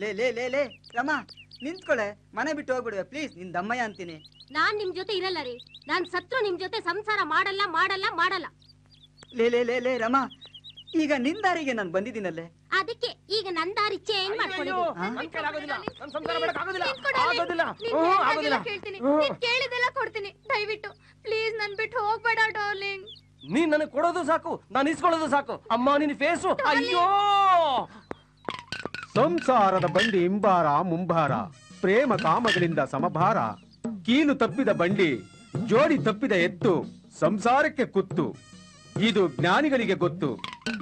ಲೇ ಲೇ ಲೇ ಲೇ ರಮಾ ನಿಂತ್ಕೊಳೆ, ಮನೆ ಬಿಟ್ಟು ಹೋಗ್ಬಿಡುವೆ ಪ್ಲೀಸ್, ನಿನ್ ದಮ್ಮಯ್ಯ ಅಂತೀನಿ. ನಾನ್ ನಿಮ್ ಜೊತೆ ಇರಲ್ಲ ರೀ, ನಾನ್ ಸತ್ರು ನಿಮ್ ಜೊತೆ ಸಂಸಾರ ಮಾಡಲ್ಲ ಮಾಡಲ್ಲ ಮಾಡಲ್ಲ. ಲೇ ಲೇ ಲೇ ಲೇ ರಮಾ, ಈಗ ನಿನ್ ದಾರಿಗೆ ನಾನು ಬಂದಿದ್ದೀನಲ್ಲೇ, ಅದಕ್ಕೆ ಈಗ ನನ್ ದಾರಿ ಚೇಂಜ್ ಕೇಳಿದೆಲ್ಲ ಕೊಡ್ತೀನಿ, ದಯವಿಟ್ಟು ಪ್ಲೀಸ್ ನನ್ ಬಿಟ್ಟು ಹೋಗ್ಬೇಡ ಡಾರ್ಲಿಂಗ್. ನೀನ್ ನನಗೆ ಕೊಡೋದು ಸಾಕು, ನಾನು ಇಸ್ಕೊಳ್ಳೋದು ಸಾಕು. ಅಮ್ಮ ನಿನ್ ಫೇಸು, ಅಯ್ಯೋ. ಸಂಸಾರದ ಬಂಡಿ ಇಂಬಾರ ಮುಂಬಾರ, ಪ್ರೇಮ ಕಾಮಗಳಿಂದ ಸಮಭಾರ. ಕೀಲು ತಪ್ಪಿದ ಬಂಡಿ, ಜೋಡಿ ತಪ್ಪಿದ ಎತ್ತು, ಸಂಸಾರಕ್ಕೆ ಕುತ್ತು. ಇದು ಜ್ಞಾನಿಗಳಿಗೆ ಗೊತ್ತು.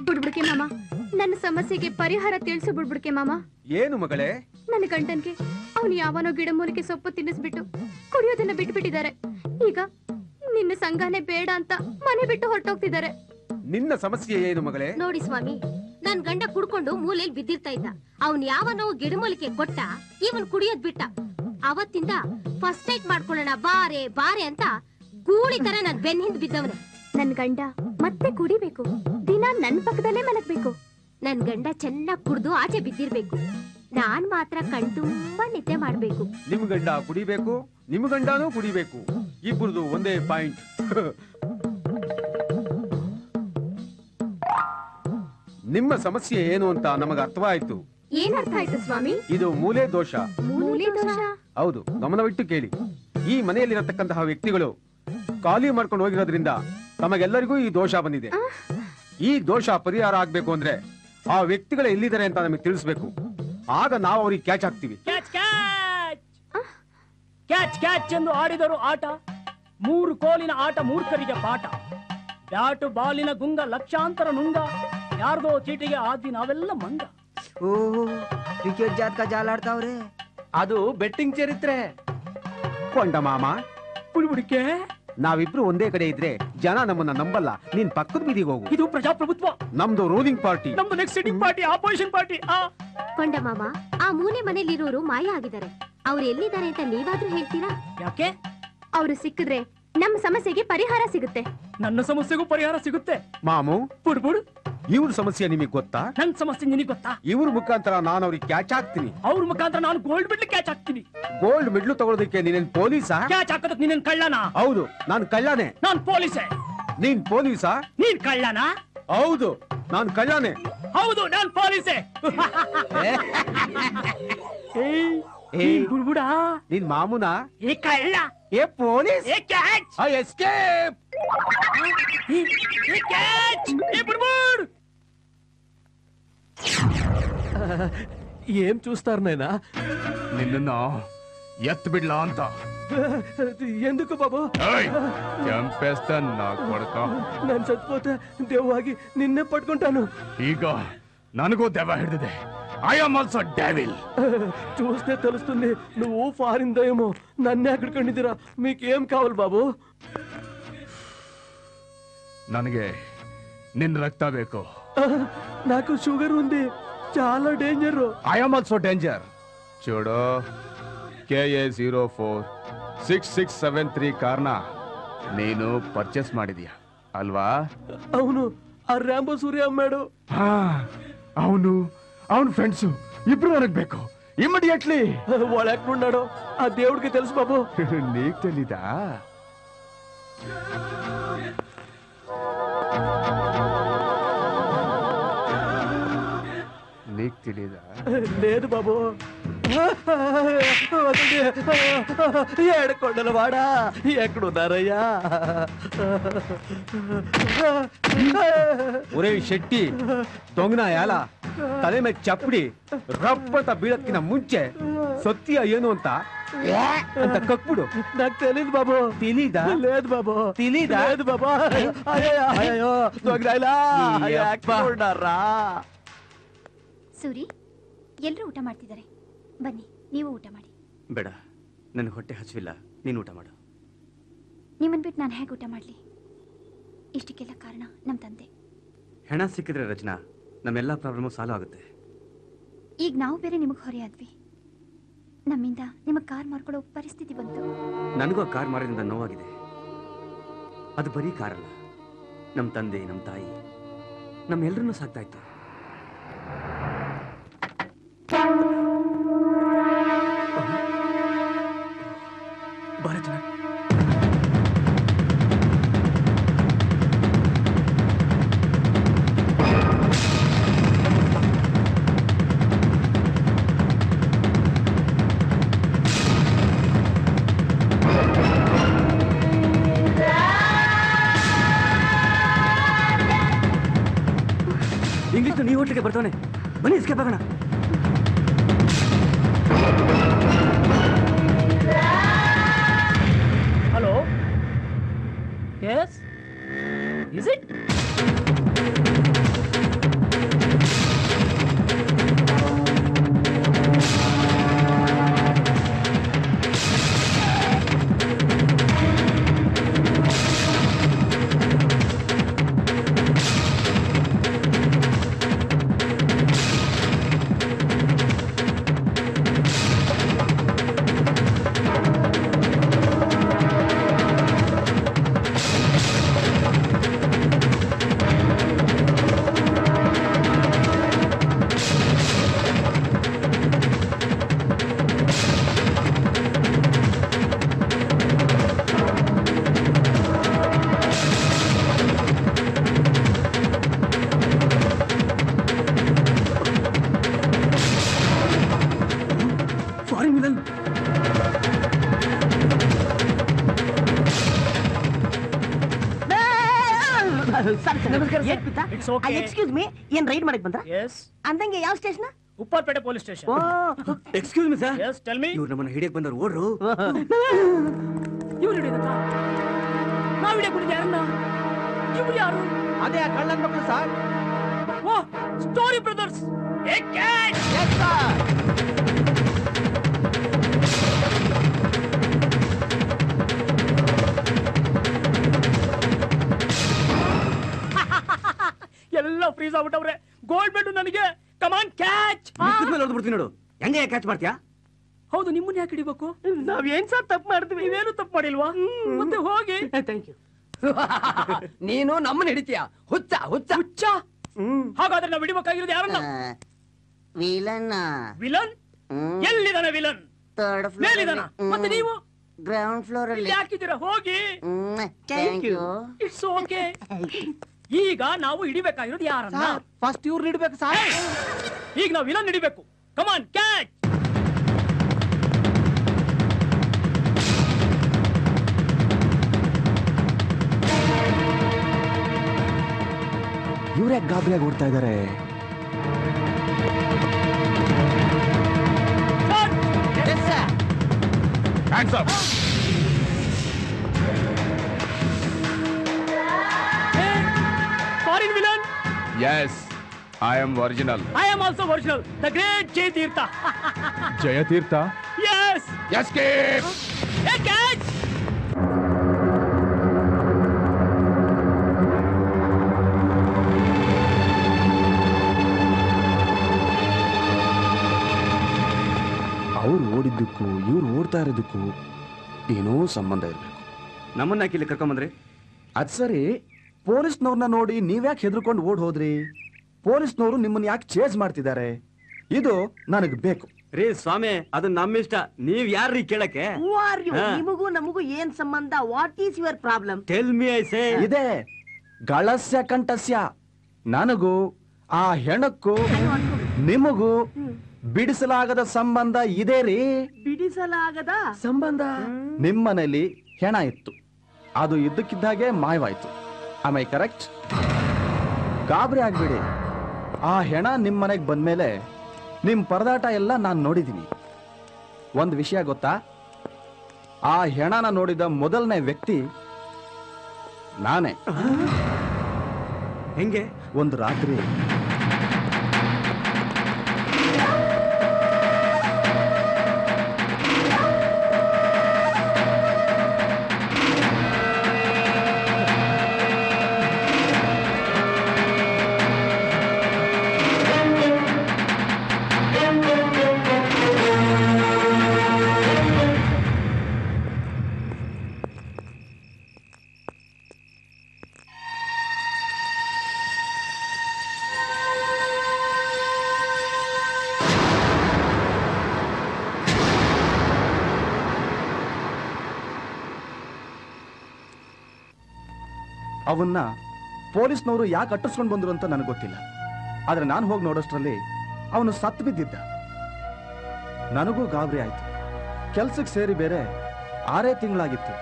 ಬುಡ್ಬುಡ್ಕೆ ಮಾಮ, ನನ್ನ ಸಮಸ್ಯೆಗೆ ಪರಿಹಾರ ತಿಳಿಸು ಬುಡ್ಬುಡ್ಕೆ ಮಾಮ. ಏನು ಮಗಳೇ? ನನ್ನ ಗಂಡನ್ಗೆ ಅವನು ಯಾವನೋ ಗಿಡಮೂಲಿಕೆ ಸೊಪ್ಪು ತಿನ್ನಿಸ್ಬಿಟ್ಟು ಕುಡಿಯೋದನ್ನ ಬಿಟ್ಬಿಟ್ಟಿದ್ದಾರೆ. ಈಗ ನಿನ್ನ ಸಂಘನೇ ಬೇಡ ಅಂತ ಮನೆ ಬಿಟ್ಟು ಹೊರಟೋಗ್ತಿದ್ದಾರೆ. ನಿನ್ನ ಸಮಸ್ಯೆ ಏನು ಮಗಳೇ? ನೋಡಿ ಸ್ವಾಮಿ, ನನ್ ಗಂಡ ಕುಡ್ಕೊಂಡು ಮೂಲೆಯಲ್ಲಿ ಬಿದ್ದಿರ್ತಾ ಇದ್ದ. ಅವನ್ ಯಾವನೋ ಗಿಡಮೂಲಿಕೆ ಕೊಟ್ಟ, ಇವನ್ ಕುಡಿಯೋದ್ ಬಿಟ್ಟ. ಅವತ್ತಿಂದ ಫಸ್ಟ್ ನೈಟ್ ಮಾಡ್ಕೊಳ್ಳೋಣ ಬಾರೆ ಬಾರೆ ಅಂತ ಗೂಳಿ ತರ ನನ್ ಬೆನ್ ಹಿಂದ್ ಬಿದ್ದವನೆ. ನನ್ ಗಂಡ ಮತ್ತೆ ಕುಡಿಬೇಕು, ದಿನ ನನ್ ಪಕ್ಕದಲ್ಲೇ ಮಲಗ್ಬೇಕು. ನನ್ ಗಂಡ ಚೆನ್ನಾಗ್ ಕುಡ್ದು ಆಚೆ ಬಿದ್ದಿರ್ಬೇಕು, ನಾನ್ ಮಾತ್ರ ಕಣ್ ತುಂಬಾ ನಿದ್ದೆ ಮಾಡ್ಬೇಕು. ನಿಮ್ ಗಂಡ ಕುಡಿಬೇಕು, ನಿಮ್ ಗಂಡನೂ ಕುಡಿಬೇಕು, ಇಬ್ಬರದು ಒಂದೇ ಪಾಯಿಂಟ್. ನಿಮ್ಮ ಸಮಸ್ಯೆ ಏನು ಅಂತ ನಮಗೆ ಅರ್ಥವಾಯ್ತು. ಏನ್ ಅರ್ಥ ಆಯ್ತು ಸ್ವಾಮಿ? ಇದು ಮೂಲೆ ದೋಷ. ಮೂಲೆ ದೋಷ? ಹೌದು, ಗಮನವಿಟ್ಟು ಕೇಳಿ. ಈ ಮನೆಯಲ್ಲಿರತಕ್ಕಂತಹ ವ್ಯಕ್ತಿಗಳು ಖಾಲಿ ಮಾಡ್ಕೊಂಡು ಹೋಗಿರೋದ್ರಿಂದ ತಮಗೆಲ್ಲರಿಗೂ ಈ ದೋಷ ಬಂದಿದೆ. ಈ ದೋಷ ಪರಿಹಾರ ಆಗ್ಬೇಕು ಅಂದ್ರೆ ಆ ವ್ಯಕ್ತಿಗಳು ಎಲ್ಲಿದ್ದಾರೆ ಅಂತ ನಮಗೆ ತಿಳಿಸ್ಬೇಕು. ಆಗ ನಾವು ಅವ್ರಿಗೆ ಕ್ಯಾಚ್ ಹಾಕ್ತಿವಿ. ಕ್ಯಾಚ್ ಕ್ಯಾಚ್ ಎಂದು ಆಡಿದರು ಆಟ, 3 ಕೋಲಿನ ಆಟ ಮೂರ್ಖರಿಗೆ ಪಾಠ. ಬ್ಯಾಟು ಬಾಲಿನ ಗುಂಗ ಲಕ್ಷಾಂತರ ನುಂಗ, ಯಾರ್ದೋ ಚೀಟಿಗೆ ಆದಿ ನಾವೆಲ್ಲ ಮಂಗ. ಓ ಕ್ರಿಕೆಟ್ ಜಾತಕ ಜಾಲಾಡ್ತಾವ್ರೆ. ಅದು ಬೆಟ್ಟಿಂಗ್ ಚರಿತ್ರೆ. ಕೊಂಡ ಮಾಮ, ಬುಡ್ಬುಡ್ಕೆ ನಾವಿಬ್ರು ಒಂದೇ ಕಡೆ ಇದ್ರೆ ಜನ ನಮ್ಮನ್ನ ನಂಬಲ್ಲ. ನೀನ್ ಪಕ್ಕದ ಬೀದಿಗೆ ಹೋಗು. ಇದು ಪ್ರಜಾಪ್ರಭುತ್ವ. ನಮ್ದು ರೂಲಿಂಗ್ ಪಾರ್ಟಿ. ನಮ್ದು next sitting party, opposition party. ಕೊಂಡ ಮಾಮ, ಆ ಮೂಲೆ ಮನೇಲಿರೋರು ಮಾಯ ಆಗಿದ್ದಾರೆ. ಅವ್ರು ಎಲ್ಲಿದ್ದಾರೆ ಅಂತ ನೀವಾದ್ರೂ ಹೇಳ್ತೀರಾ? ಯಾಕೆ? ಅವ್ರು ಸಿಕ್ಕಿದ್ರೆ ನಮ್ಮ ಸಮಸ್ಯೆಗೆ ಪರಿಹಾರ ಸಿಗುತ್ತೆ. ನನ್ನ ಸಮಸ್ಯೆಗೂ ಪರಿಹಾರ ಸಿಗುತ್ತೆ. ಮಾಮು, ಬುಡ್ಬುಡ್, ಇವ್ರ ಸಮಸ್ಯೆ ನಿಮಗೆ ಗೊತ್ತಾ? ನನ್ ಸಮಸ್ಯೆ ನಿನಗೆ ಗೊತ್ತಾ? ಇವ್ರ ಮುಖಾಂತರ ನಾನು ಅವ್ರಿಗೆ ಕ್ಯಾಚ್ ಹಾಕ್ತೀನಿ. ಅವ್ರ ಮುಖಾಂತರ ನಾನು ಗೋಲ್ಡ್ ಮೆಡ್ಲ್ ಕ್ಯಾಚ್ ಹಾಕ್ತೀನಿ. ಗೋಲ್ಡ್ ಮೆಡ್ಲು ತಗೊಳ್ಳೋದಕ್ಕೆ ನೀನೇನ್ ಪೊಲೀಸಾ? ಕ್ಯಾಚ್ ಹಾಕೋದಕ್ಕೆ ನೀನೇನ್ ಕಳ್ಳನಾ? ಹೌದು, ನಾನು ಕಳ್ಳನೇ. ನಾನ್ ಪೊಲೀಸೇ. ನೀನ್ ಪೊಲೀಸಾ? ನೀನ್ ಕಳ್ಳನಾ? ಹೌದು, ನಾನು ಕಳ್ಳನೇ. ಹೌದು, ನಾನ್ ಪೊಲೀಸೇ. ಬುಡ್ಬುಡ, ನೀನ್ ಮಾಮುನಾ? ಏ ಕಳ್ಳ, ಏ ಪೊಲೀಸ್, ಏ ಕ್ಯಾಚ್, ಐ ಎಸ್ಕೇಪ್. ಏ ಕ್ಯಾಚ್, ಏ ಬುಡ್ಬುಡ್. ఏం చూస్తారు నాయనా? నిన్ను ఎత్తు బిడ్లా అంత ఎందుకు బాబు? చంపేస్తాను నా కొడుక. నేను చచ్చిపోతే దెవ్ವಾಗಿ నిన్నే పట్టుకుంటాను. ಈಗ ನನಗೂ ದೆವ್ವ ಹಿಡಿದಿದೆ. I am also devil. చూస్తే తెలుస్తుంది నువ్వు ఫారిన్ దయ్యమో. నన్నే అక్కడిಕೊಂಡಿದ್ದೀರಾ? మీకేం కావాలి బాబు? ನನಗೆ ನಿನ್ನ ರಕ್ತ ಬೇಕು. నాకు షుగర్ ఉంది, చాలా danger. I am also danger. చూడు, KA046673 ಕಾರ್ನ ನೀನು ಪರ್ಚೇಸ್ ಮಾಡಿದ್ಯಾ ಅಲ್ವಾ? అవును, ఆ రాంబో సూర్య అమ్మాడు. అవును, అవును ఫ్రెండ్స్ ఇಬ್ರು ನನಗೆ ಬೇಕು ఇమ్మీడియట్లీ. వాడు ఎక్కడున్నాడో ఆ దేవుడికి తెలుసు బాబు. నీకు తెలీదా? నీకు తెలీదా? లేదు బాబు. ఏడకొండల వాడా, ఎక్కడున్నారయ్యా? ఒరే ಶೆಟ್ಟಿ, ದೊಂಗನ ಯಾಲ ತಲೆ ಮೇಲೆ ಚಪ್ಪಡಿ ರಪ್ಪಂತ ಬೀಳಕ್ಕಿನ ಮುಂಚೆ ಸತ್ಯ ಏನು ಅಂತ ಕಕ್ಬಿಡು. నాకు తెలీదు బాబు. తెలీదా? లేదు బాబు. తెలీదా? లేదు బాబు. అయ్యో దొంగరాయిలా ఎక్కడున్నారా? ಸೂರಿ, ಎಲ್ಲರೂ ಊಟ ಮಾಡ್ತಿದ್ದಾರೆ, ಬನ್ನಿ ನೀವು ಊಟ ಮಾಡಿ. ಬೇಡ, ನನ್ನ ಹೊಟ್ಟೆ ಹಸಿವಿಲ್ಲ, ನೀನು ಊಟ ಮಾಡು. ನಿಮ್ಮನ್ ಬಿಟ್ಟು ನಾನು ಹೇಗೆ ಊಟ ಮಾಡಲಿ? ಇಷ್ಟಕ್ಕೆಲ್ಲ ಕಾರಣ ನಮ್ಮ ತಂದೆ. ಹೆಣ ಸಿಕ್ಕಿದ್ರೆ ರಚನಾ, ನಮ್ಮೆಲ್ಲ ಪ್ರಾಬ್ಲಮು ಸಾಲ್ವ್ ಆಗುತ್ತೆ. ಈಗ ನಾವು ಬೇರೆ ನಿಮಗೆ ಹೊರೆ ಆದ್ವಿ, ನಮ್ಮಿಂದ ನಿಮಗೆ ಕಾರ್ ಮಾರ್ಕೊಳ್ಳೋ ಪರಿಸ್ಥಿತಿ ಬಂತು. ನನಗೂ ಆ ಕಾರ್ ಮಾರೋದ್ರಿಂದ ನೋವಾಗಿದೆ. ಅದು ಬರೀ ಕಾರಲ್ಲ, ನಮ್ಮ ತಂದೆ, ನಮ್ಮ ತಾಯಿ, ನಮ್ಮೆಲ್ಲರನ್ನೂ ಸಾಕ್ತಾ ಇತ್ತು. ಎದುರಿಗೆ ಬರ್ತಾನೆ, ಬನ್ನಿ ಎಸ್ಕೇಪ್ ಆಗೋಣ. Hello, yes, is it? It's okay. Excuse me, ಏನ್ ರೈಡ್ ಮಾಡಕ್ ಬಂದ್ರ? Yes. ಅಂದಂಗೆ ಯಾವ station? Upparpete police station. Excuse me sir. Yes, tell me. ಇವ್ರು ನಮ್ಮನ್ನ ಹಿಡಿಯಕ್ ಬಂದವ್ರು, ಓಡ್ರು. ಇವ್ರು ಹಿಡಿದಕ್ಕ? ನಾವ್ ಹಿಡಿಯಕ್ ಬಂದಿದ್ದೆ ಯಾರನ್ನ? ಇವ್ರು ಯಾರು? ಅದೇ ಆ ಕಳ್ಳನ್ ಮಕ್ಕಳು ಸರ್. ಓ, ಸ್ಟೋರಿ ಬ್ರದರ್ಸ್. ಏ ಕ್ಯಾಚ್! Yes, sir. ಎಲ್ಲ ಫ್ರೀಸ್ ಆಗ್ಬಿಟ್ಟವ್ರೆ. ಗೋಲ್ಡ್ ಮೆಡಲ್ ನನಗೆ. ಕಮಾನ್ ಕ್ಯಾಚ್! ಮೇಲೆ ಹೊಡೆದ್ಬಿಡ್ತೀನಿ ನೋಡು. ಹೆಂಗೆ ಕ್ಯಾಚ್ ಮಾಡ್ತೀಯಾ? ಹೌದು, ನಿಮ್ಮನ್ನ ಯಾಕೆ ಹಿಡಿಬೇಕು? ನಾವ್ ಏನ್ ಸರ್ ತಪ್ಪು ಮಾಡ್ತೀವಿ? ನೀವೇನು ತಪ್ಪು ಮಾಡಿಲ್ವಾ? ಮತ್ತೆ ಹೋಗಿ. Thank you. ನೀನು ನಮ್ಮನ್ನ ಹಿಡಿತೀಯ? ಹುಚ್ಚ ಹುಚ್ಚ ಹುಚ್ಚ. ಹಾಗಾದ್ರೆ ನಾವು ಹಿಡಿಬೇಕಾಗಿರೋದು ಯಾರನ್ನ? ವಿಲನ್. ವಿಲನ್? ಎಲ್ಲಿದಾನೆ ವಿಲನ್? Third floor. ಮೇಲಿದಾನ? ಮತ್ತೆ ನೀವು ಗ್ರೌಂಡ್ ಫ್ಲೋರ್ ಅಲ್ಲಿ. ಯಾಕಿದ್ದೀರಾ? ಹೋಗಿ. Thank you. It's okay. ಈಗ ನಾವು ಹಿಡಿಬೇಕಾಗಿರೋದು ಯಾರನ್ನ? ಫಸ್ಟ್ ಇವ್ರು ಹಿಡಿಬೇಕು ಸರ್. ಈಗ ನಾವು ವಿಲನ್ ಹಿಡಿಬೇಕು. ಕಮಾನ್ ಕ್ಯಾಚ್! ಇವ್ರ್ಯಾಕೆ ಗಾಬರಿಯಾಗಿ ಓಡ್ತಾ ಇದ್ದಾರೆ? Hands up. Foreign villain? Yes, I am original. I am also original. The great Jay Tirtha. Jayatirtha. Yes. Escape. Hey, catch! ಅವ್ರು ಓಡಿದ್ದಕ್ಕೂ ಇವ್ರು ಓಡ್ತಾ ಇರೋದಕ್ಕೂ ಏನೋ ಸಂಬಂಧ ಇರಬೇಕು. ನಮ್ಮನ್ನ ಯಾಕೆ ಇಲ್ಲಿ ಕರ್ಕೊಂಬಂದ್ರಿ? ಅದ್ ಸರಿ, ಪೊಲೀಸ್ನವ್ರನ್ನ ನೋಡಿ ನೀವ್ಯಾಕೆ ಹೆದರ್ಕೊಂಡು ಓಡ್ ಹೋದ್ರಿ? ಪೊಲೀಸ್ನವರು ನಿಮ್ಮನ್ನ ಯಾಕೆ ಚೇಸ್ ಮಾಡ್ತಿದ್ದಾರೆ? ಇದು ನನಗ್ ಬೇಕು. ರೇ ಸ್ವಾಮಿ, ಅದು ನಮ್ಮ ಇಷ್ಟ. ನೀವ್ ಯಾರ್ರೀ ಕೇಳಕ್ಕೆ? ನಿಮಗೂ ನಮಗೂ ಏನ್ ಸಂಬಂಧ? What is your problem? Tell me I say. ಇದೆ ಗಳಸ್ಯ ಕಂಠಸ್ಯ. ನನಗೂ ಆ ಹೆಣಕ್ಕೂ ನಿಮಗೂ ಬಿಡಿಸಲಾಗದ ಸಂಬಂಧ ಇದೆ ರೀ. ಬಿಡಿಸಲಾಗದ ಸಂಬಂಧ? ನಿಮ್ಮನೇಲಿ ಹೆಣ ಇತ್ತು, ಅದು ಇದ್ದಕ್ಕಿದ್ದಾಗೆ ಮಾಯವಾಯ್ತು. ಆಮೈ ಕರೆಕ್ಟ್? ಗಾಬರಿ ಆಗ್ಬೇಡಿ. ಆ ಹೆಣ ನಿಮ್ ಮನೆಗೆ ಬಂದ್ಮೇಲೆ ನಿಮ್ ಪರದಾಟ ಎಲ್ಲ ನಾನು ನೋಡಿದ್ದೀನಿ. ಒಂದ್ ವಿಷಯ ಗೊತ್ತಾ? ಆ ಹೆಣನ ನೋಡಿದ ಮೊದಲನೇ ವ್ಯಕ್ತಿ ನಾನೇ. ಹೆಂಗೆ? ಒಂದು ರಾತ್ರಿ ಅವನ್ನ ಪೊಲೀಸ್ನವರು ಯಾಕೆ ಅಟ್ಟಿಸ್ಕೊಂಡು ಬಂದ್ರು ಅಂತ ನನಗೆ ಗೊತ್ತಿಲ್ಲ. ಆದ್ರೆ ನಾನು ಹೋಗಿ ನೋಡೋಷ್ಟ್ರಲ್ಲಿ ಅವನು ಸತ್ತು ಬಿದ್ದಿದ್ದ. ನನಗೂ ಗಾಬರಿ ಆಯ್ತು. ಕೆಲ್ಸಕ್ಕೆ ಸೇರಿ ಬೇರೆ 6 ತಿಂಗಳಾಗಿತ್ತು.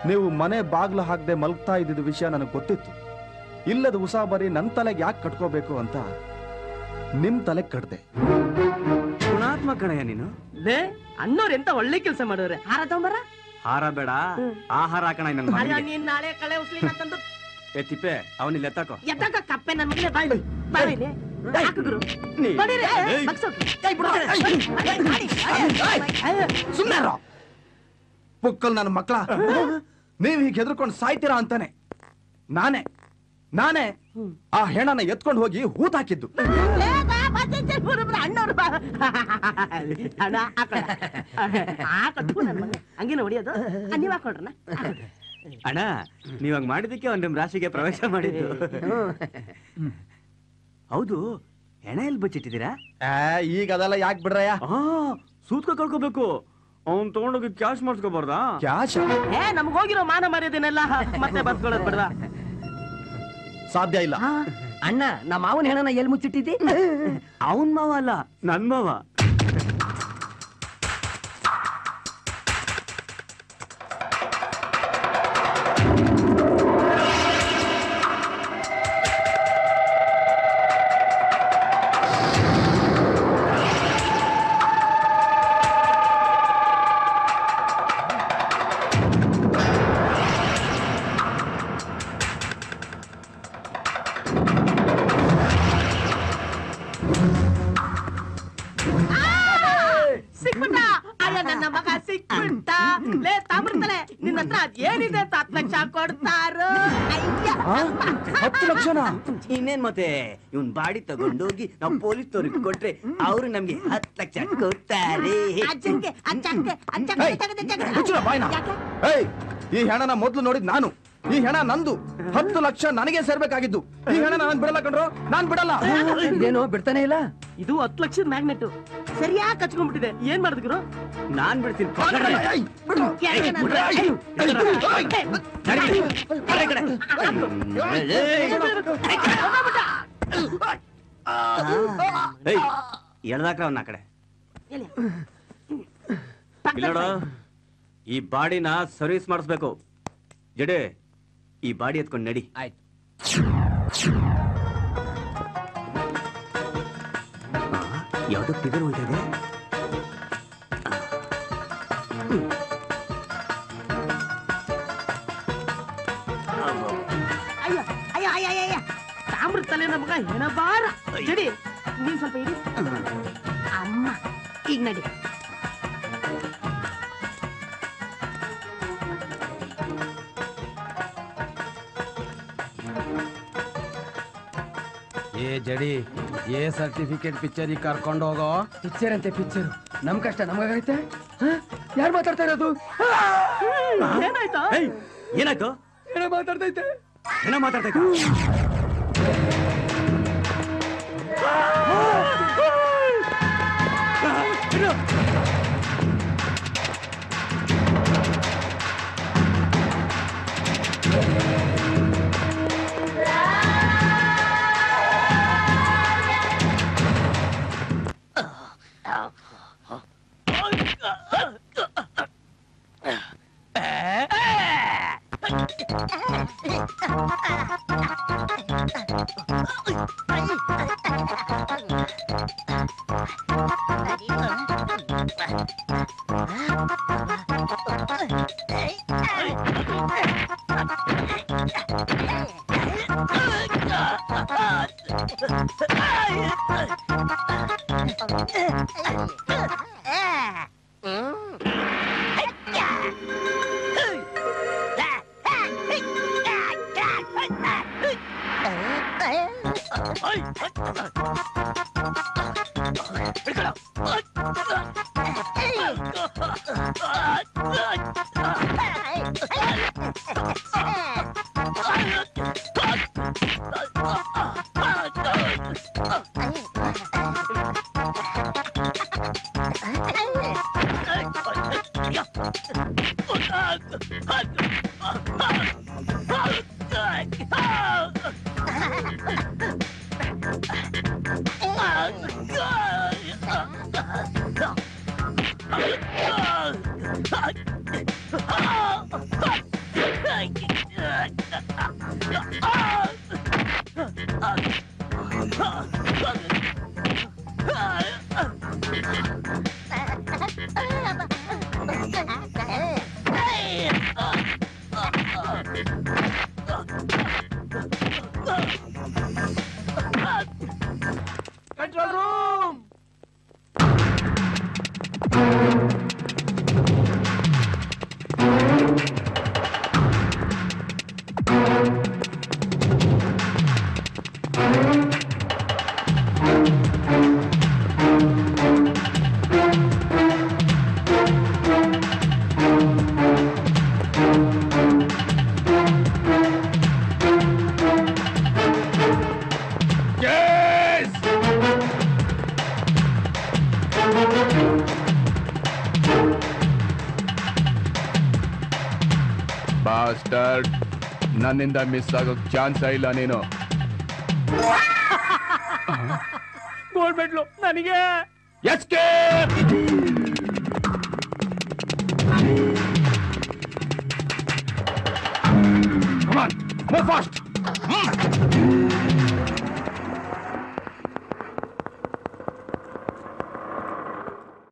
ನೀವು ಮನೆ ಬಾಗ್ಲು ಹಾಕದೆ ಮಲಗ್ತಾ ಇದ್ದಿದ್ದ ವಿಷಯ ನನಗೆ ಗೊತ್ತಿತ್ತು. ಇಲ್ಲದ ಉಸಾಬರಿ ನನ್ನ ತಲೆಗೆ ಯಾಕೆ ಕಟ್ಕೋಬೇಕು ಅಂತ ನಿಮ್ ತಲೆಗೆ ಕಟ್ದೆ. ಗುಣಾತ್ಮಕ ಕಣಯ್ಯ ನೀನು. ಲೇ ಅನ್ನೋರ್ ಎಂತ ಒಳ್ಳೆ ಕೆಲಸ ಮಾಡೋರೆ. ಹಾರ ತಗೊಂಬರ. ಹಾರ ಬೇಡ, ಆಹಾರ ಹಾಕಣ ನನ್ನ. ನೀನ್ ನಾಳೆ ಕಳೆ ಉಸ್ಲಿ ಅಂತಂದು ಏ ತಿಪ್ಪೆ ಅವನಿಲ್ಲ ಎತ್ತಾಕೋ. ಎದ್ದಕ ಕಪ್ಪೆ ನನ್ ಮಗನೇ ಬಾಯ್ಲಿ ಬಾಯ್ಲಿ ಹಾಕಿದ್ರು ಬಡೀರಿ ಬಗ್ಸೋಕೆ ಕೈ ಬಿಡು. ಸುಮ್ಮನೆ ಪುಕ್ಕಲ್ ನನ್ನ ಮಕ್ಕಳ, ನೀವ್ ಹೀಗೆ ಹೆದರ್ಕೊಂಡು ಸಾಯ್ತೀರಾ ಅಂತಾನೆ ನಾನೇ ಆ ಹೆಣನ ಎತ್ಕೊಂಡು ಹೋಗಿ ಹೂತ್ ಹಾಕಿದ್ದು. ಅಣ್ಣವ್ರು ಅಣ್ಣ ಹಾಕಟ್ಟು ನನ್ ಮಗ ಹಂಗಿನ ಹೊಡಿಯೋದು. ನೀವ್ ಹಾಕೊಡ್ರಣ. ಅಣ್ಣ ನೀವಾಗ ಮಾಡಿದಕ್ಕೆ ಅವ್ನು ನಿಮ್ ರಾಶಿಗೆ ಪ್ರವೇಶ ಮಾಡಿದ್ದು. ಹೌದು, ಹೆಣ ಎಲ್ಲಿ ಬಚ್ಚಿಟ್ಟಿದ್ದೀರಾ? ಈಗ ಅದೆಲ್ಲ ಯಾಕೆ ಬಿಡ್ರಯ್ಯ? ಸೂತ್ಕ ಕಳ್ಕೋಬೇಕು. ಅವ್ನ್ ತಗೊಂಡೋಗಿ ಕ್ಯಾಶ್ ಮಾಡ್ಸ್ಕೊಬಾರ್ದಾ? ಕ್ಯಾಶ್ ನಮ್ಗ್ ಹೋಗಿರೋ ಮಾನ ಮರ್ಯಾದೆನೆಲ್ಲ ಮತ್ತೆ ಬರ್ಸ್ಕೊಳ್ಳೋದ್ ಬಿಡ್ದ? ಸಾಧ್ಯ ಇಲ್ಲ. ಅಣ್ಣ ನಮ್ಮ ಮಾವನ ಹೆಣನ ಎಲ್ಲಿ ಮುಚ್ಚಿಟ್ಟಿದ್ದಿ? ಅವನ್ ಮಾವ ಅಲ್ಲ, ನನ್ ಮಾವ. ಸಿಕ್ಬಿಟ್ಟ ಅಯ್ಯ ನನ್ನ ಮಗ ಸಿಕ್ಬಿಟ್ಟ. ಲೇ ತಾಮ್ರತಲೆ ನಿನ್ನ ಹತ್ರ ಏನಿದೆ ಅಂತ 10 ಲಕ್ಷ ಕೊಡ್ತಾರೋ? 10 ಲಕ್ಷನಾ? ಇನ್ನೇನ್ ಮತ್ತೆ ಇವನ್ ಬಾಡಿ ತಗೊಂಡೋಗಿ ನಾವು ಪೊಲೀಸ್ನವ್ರಿಗೆ ಕೊಟ್ರೆ ಅವ್ರು ನಮ್ಗೆ 10 ಲಕ್ಷ ಕೊಡ್ತಾರೆ. ಈ ಹೆಣನ ಮೊದ್ಲು ನೋಡಿದ್ ನಾನು. ಈ ಹೆಣ ನಂದು. 10 ಲಕ್ಷ ನನಗೆ ಸೇರ್ಬೇಕಾಗಿದ್ದು. ಈ ಹೆಣ ನಾನ್ ಬಿಡಲ್ಲ ಕಣ್ರು, ನಾನ್ ಬಿಡಲ್ಲ. ಇದೇನೋ ಬಿಡ್ತಾನೆ ಇಲ್ಲ. ಇದು 10 ಲಕ್ಷದ ಮ್ಯಾಗ್ನೆಟ್ ಸರಿಯಾಗಿ ಕಚ್ಕೊಂಡ್ಬಿಟ್ಟಿದೆ. ಏನ್ ಮಾಡಿದ್ರು? ನಾನ್ ಬಿಡ್ತೀನಿ. ಎಳ್ದಾಕ್ರ ಅವನ್ನ ಆ ಕಡೆ. ಇಲ್ಲೋಡ, ಈ ಬಾಡಿನ ಸರ್ವಿಸ್ ಮಾಡಿಸ್ಬೇಕು. ಜಡೆ, ಈ ಬಾಡಿ ಎತ್ಕೊಂಡು ನಡಿ. ಆಯ್ತು. ಯಾವ್ದೋ ಫಿಗರ್ ಹೋಯ್ತದೆ. ತಾಮ್ರ ತಲೆ ನಮಗ ಹೆಣಬಾರ. ಜಡಿ ನೀನ್ ಸ್ವಲ್ಪ ಇಡಿ. ಅಮ್ಮ ಈಗ ನಡಿ. ಏ ಜಡಿ, ಏ ಸರ್ಟಿಫಿಕೇಟ್ ಪಿಕ್ಚರ್ ಕರ್ಕೊಂಡು ಹೋಗೋ. ಪಿಕ್ಚರ್ ಅಂತೆ ಪಿಕ್ಚರ್. ನಮ್ ಕಷ್ಟ ನಮಗೈತೆ. ಯಾರು ಮಾತಾಡ್ತಾ ಇರೋದು? ಏನಾಯ್ತಾ? ಏನಾಯ್ತು? ಏನೋ ಮಾತಾಡ್ತೈತೆ. ಏನೋ ಮಾತಾಡ್ತೈತೆ. ಬಾಸ್ಟರ್ಡ್ ನನ್ನಿಂದ ಮಿಸ್ ಆಗೋಕ್ ಚಾನ್ಸ್ ಇಲ್ಲ ನೀನು. ಗೋಲ್ಡ್ ಮೆಡ್ಲು ನನಗೆ. Escape. Come on, move fast.